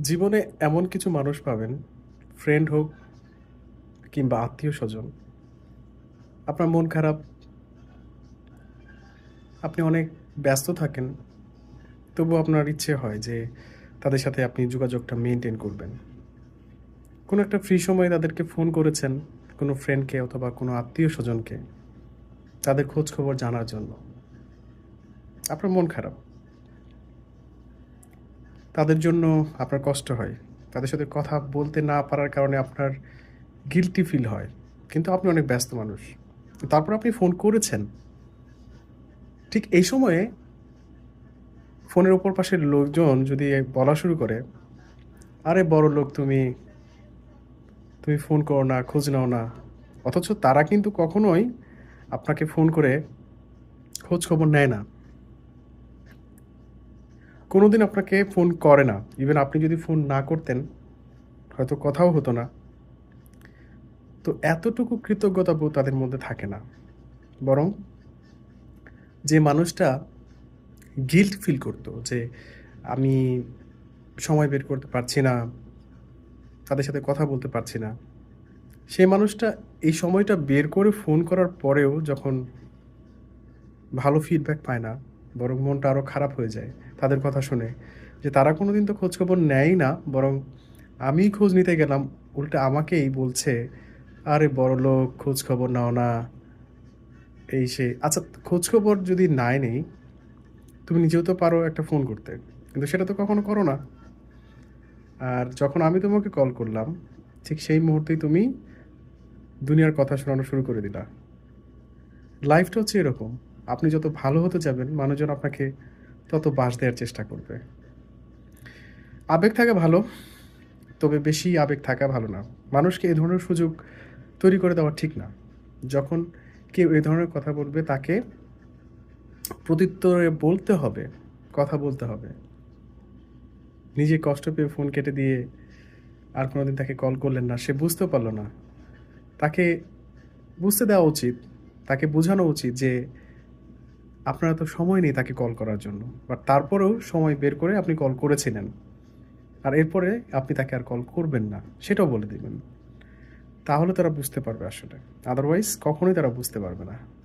জীবনে এমন কিছু মানুষ পাবেন, ফ্রেন্ড হোক কিংবা আত্মীয়স্বজন। আপনার মন খারাপ, আপনি অনেক ব্যস্ত থাকেন। তবুও আপনার ইচ্ছে হয় যে তাদের সাথে আপনি যোগাযোগটা মেইনটেইন করবেন। কোনো একটা ফ্রি সময়ে তাদেরকে ফোন করেছেন, কোনো ফ্রেন্ডকে অথবা কোনো আত্মীয়স্বজনকে তাদের খোঁজ খবর জানার জন্য। আপনার মন খারাপ। তাদের জন্য আপনার কষ্ট হয়। তাদের সাথে কথা বলতে না পারার কারণে আপনার গিল্টি ফিল হয়। কিন্তু আপনি অনেক ব্যস্ত মানুষ। তারপর আপনি ফোন করেছেন। ঠিক এই সময়ে ফোনের ওপর পাশের লোকজন যদি বলা শুরু করে, "আরে বড়লোক তুমি, তুমি ফোন করো না, খোঁজ নাও না।" অথচ তারা কিন্তু কখনোই আপনাকে ফোন করে খোঁজ খবর নেয় না। কোনোদিন আপনাকে ফোন করে না। ইভেন আপনি যদি ফোন না করতেন, হয়তো কথাও হতো না। তো এতটুকু কৃতজ্ঞতাবোধ তাদের মধ্যে থাকে না। বরং যে মানুষটা গিল্ট ফিল করত যে, "আমি সময় বের করতে পারছি না, তাদের সাথে কথা বলতে পারছি না।" সেই মানুষটা এই সময়টা বের করে ফোন করার পরেও যখন ভালো ফিডব্যাক পায় না, বরং মনটা আরো খারাপ হয়ে যায় তাদের কথা শুনে। যে তারা কোনোদিন তো খোঁজখবর নেয়ই না, বরং আমিই খোঁজ নিতে গেলাম, উল্টা আমাকেই বলছে, "আরে বড়লোক খোঁজখবর নাও না।" এই সেই। আচ্ছা, খোঁজখবর যদি নাই নেই, তুমি নিজেও তো পারো একটা ফোন করতে। কিন্তু সেটা তো কখনো করো না। আর যখন আমি তোমাকে কল করলাম, ঠিক সেই মুহূর্তেই তুমি দুনিয়ার কথা শোনানো শুরু করে দিলা। লাইফটা হচ্ছে এরকম। আপনি যত ভালো হতে যাবেন, মানুষজন আপনাকে তত বাঁশ দেওয়ার চেষ্টা করবে। আবেগ থাকা ভালো, তবে বেশি আবেগ থাকা ভালো না। মানুষকে এ ধরনের সুযোগ তৈরি করে দেওয়া ঠিক না। যখন কেউ এ ধরনের কথা বলবে, তাকে প্রত্যুত্তরে বলতে হবে, কথা বলতে হবে। নিজে কষ্ট পেয়ে ফোন কেটে দিয়ে আর কোনোদিন তাকে কল করলেন না, সে বুঝতেও পারল না। তাকে বুঝতে দেওয়া উচিত, তাকে বোঝানো উচিত যে আপনার এত সময় নেই তাকে কল করার জন্য। বাট তারপরেও সময় বের করে আপনি কল করেছিলেন। আর এরপরে আপনি তাকে আর কল করবেন না, সেটাও বলে দিবেন। তাহলে তারা বুঝতে পারবে আসলে। আদারওয়াইজ কখনোই তারা বুঝতে পারবে না।